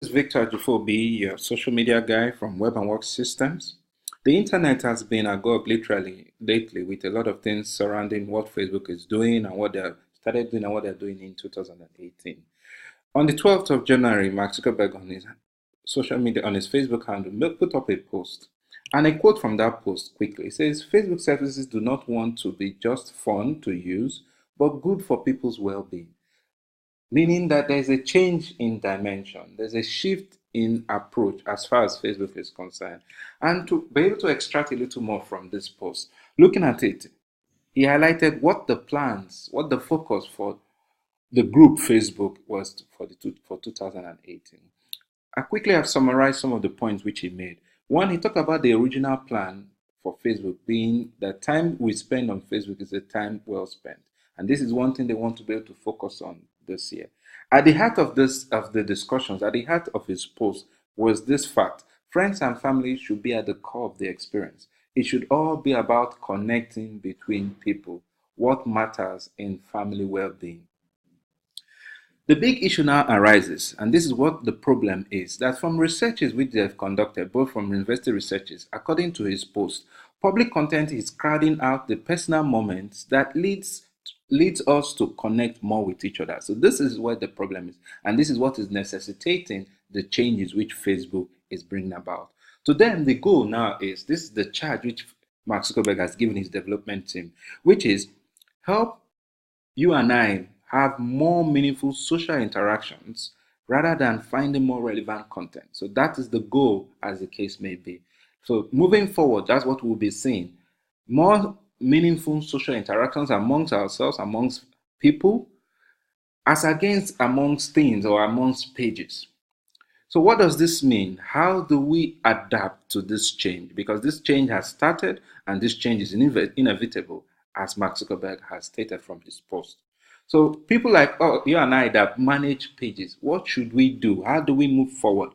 This is Victor Ajufoh-Obi, your social media guy from Web and Work Systems. The internet has been agog literally lately with a lot of things surrounding what Facebook is doing and what they started doing and what they're doing in 2018. On the 12th of January, Mark Zuckerberg on his social media, on his Facebook handle, put up a post. And a quote from that post quickly. It says, Facebook services do not want to be just fun to use, but good for people's well-being, meaning that there's a change in dimension, there's a shift in approach as far as Facebook is concerned. And to be able to extract a little more from this post, looking at it, he highlighted what the plans, what the focus for the group Facebook was for 2018. I quickly have summarized some of the points which he made. One, he talked about the original plan for Facebook being that time we spend on Facebook is a time well spent. And this is one thing they want to be able to focus on this year. At the heart of the discussions, at the heart of his post was this fact: friends and family should be at the core of the experience. It should all be about connecting between people, what matters in family well-being. The big issue now arises, and this is what the problem is, that from researches which they have conducted, both from university researches, according to his post, public content is crowding out the personal moments that leads us to connect more with each other. So this is where the problem is, and this is what is necessitating the changes which Facebook is bringing about. To them, the goal now is, this is the charge which Mark Zuckerberg has given his development team, which is help you and I have more meaningful social interactions rather than finding more relevant content. So that is the goal, as the case may be. So moving forward, that's what we'll be seeing. More meaningful social interactions amongst ourselves, amongst people, as against amongst things or amongst pages. So what does this mean? How do we adapt to this change? Because this change has started and this change is inevitable, as Mark Zuckerberg has stated from his post. So people like you and I that manage pages, what should we do? How do we move forward?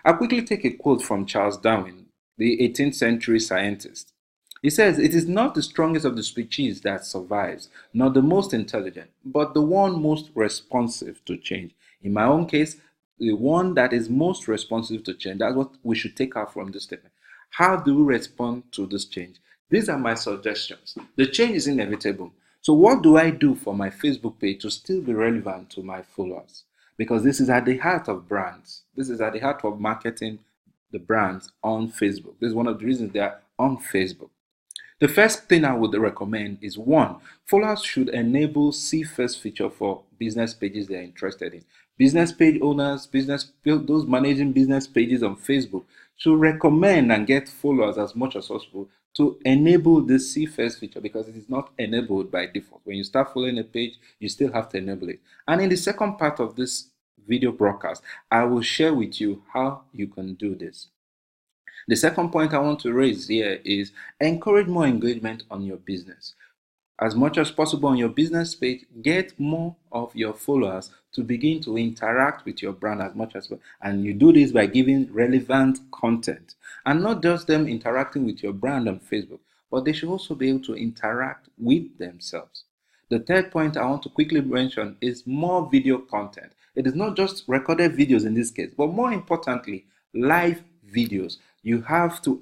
I'll quickly take a quote from Charles Darwin, the 18th century scientist. He says, "It is not the strongest of the species that survives, nor the most intelligent, but the one most responsive to change." In my own case, the one that is most responsive to change. That's what we should take out from this statement. How do we respond to this change? These are my suggestions. The change is inevitable. So what do I do for my Facebook page to still be relevant to my followers? Because this is at the heart of brands. This is at the heart of marketing the brands on Facebook. This is one of the reasons they are on Facebook. The first thing I would recommend is, one, followers should enable see first feature for business pages they're interested in. Business page owners, those managing business pages on Facebook should recommend and get followers as much as possible to enable this see first feature, because it is not enabled by default. When you start following a page, you still have to enable it. And in the second part of this video broadcast, I will share with you how you can do this. The second point I want to raise here is encourage more engagement on your business. As much as possible on your business page, get more of your followers to begin to interact with your brand as much as well. And you do this by giving relevant content. And not just them interacting with your brand on Facebook, but they should also be able to interact with themselves. The third point I want to quickly mention is more video content. It is not just recorded videos in this case, but more importantly, live videos. You have to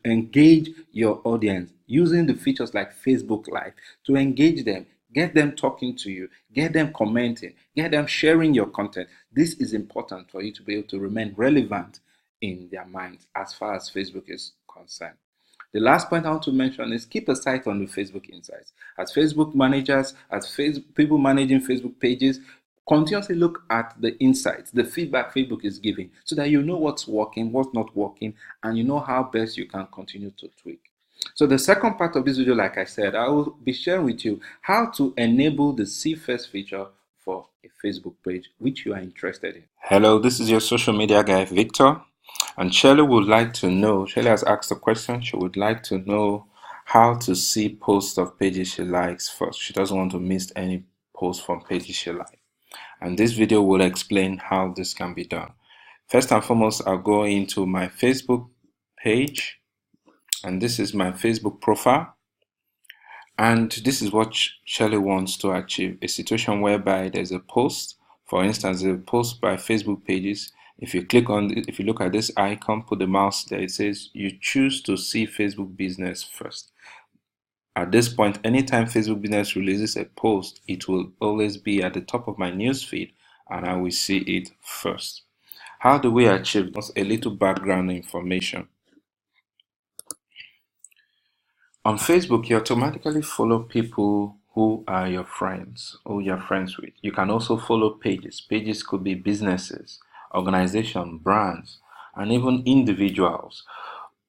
engage your audience using the features like Facebook Live to engage them, get them talking to you, get them commenting, get them sharing your content. This is important for you to be able to remain relevant in their minds as far as Facebook is concerned. The last point I want to mention is keep a sight on the Facebook insights. As Facebook managers, as people managing Facebook pages, continuously look at the insights, the feedback Facebook is giving, so that you know what's working, what's not working, and you know how best you can continue to tweak. So the second part of this video, like I said, I will be sharing with you how to enable the see first feature for a Facebook page which you are interested in. Hello, this is your social media guy, Victor. And Shelley has asked a question. She would like to know how to see posts of pages she likes first. She doesn't want to miss any posts from pages she likes. And this video will explain how this can be done. First and foremost, I'll go into my Facebook page, and this is my Facebook profile. And this is what Shelley wants to achieve: a situation whereby there's a post, for instance, a post by Facebook pages, If you if you look at this icon, put the mouse there, it says you choose to see Facebook business first. At this point, anytime Facebook business releases a post, it will always be at the top of my newsfeed and I will see it first. How do we achieve this? A little background information. On Facebook, you automatically follow people who are your friends, who you're friends with. You can also follow pages. Pages could be businesses, organizations, brands, and even individuals,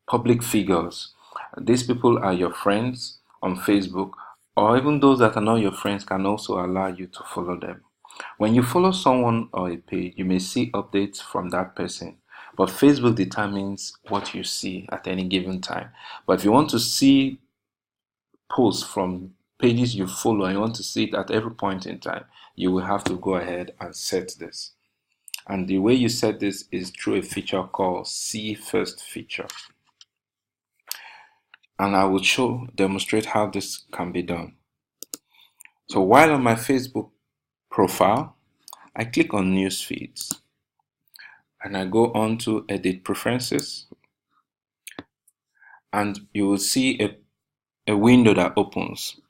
public figures. These people are your friends on Facebook, or even those that are not your friends can also allow you to follow them. When you follow someone or a page, you may see updates from that person, but Facebook determines what you see at any given time. But if you want to see posts from pages you follow and you want to see it at every point in time, you will have to go ahead and set this. And the way you set this is through a feature called See First feature. And I will demonstrate how this can be done. So while on my Facebook profile, I click on News Feeds and I go on to Edit Preferences, and you will see a window that opens.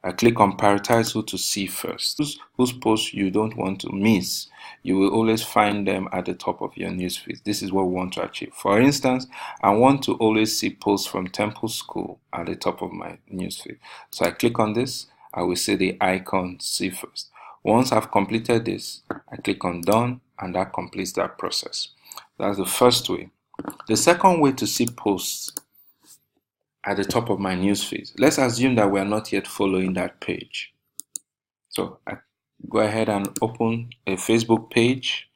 I click on Prioritize Who to See First. Whose posts you don't want to miss. You will always find them at the top of your newsfeed. This is what we want to achieve. For instance, I want to always see posts from Temple School at the top of my newsfeed. So I click on this. I will see the icon See First. Once I've completed this, I click on Done, and that completes that process. That's the first way. The second way to see posts at the top of my newsfeed. Let's assume that we are not yet following that page. So I go ahead and open a Facebook page,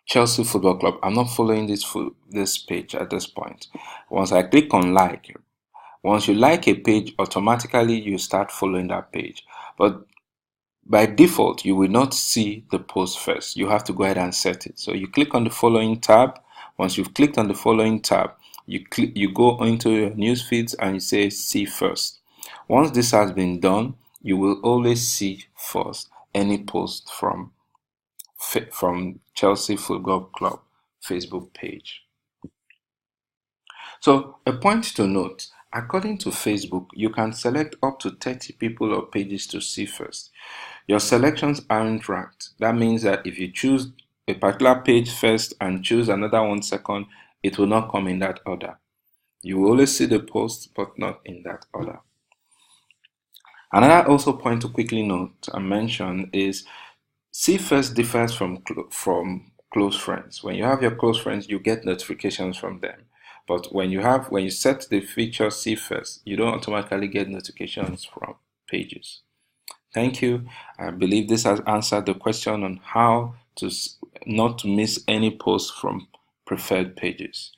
Chelsea Football Club. I'm not following this page at this point. Once I click on like, once you like a page, automatically you start following that page. But by default, you will not see the post first. You have to go ahead and set it. So you click on the following tab. Once you've clicked on the following tab, you go into your news feeds and you say see first. Once this has been done, you will always see first any post from Chelsea Football Club Facebook page. So a point to note, according to Facebook, you can select up to 30 people or pages to see first. Your selections aren't ranked. That means that if you choose a particular page first and choose another one second, it will not come in that order. You will always see the post, but not in that order. Another also point to quickly note and mention is see first differs from close friends. When you have your close friends, you get notifications from them. But when you set the feature see first, you don't automatically get notifications from pages. Thank you. I believe this has answered the question on how to not to miss any posts from preferred pages.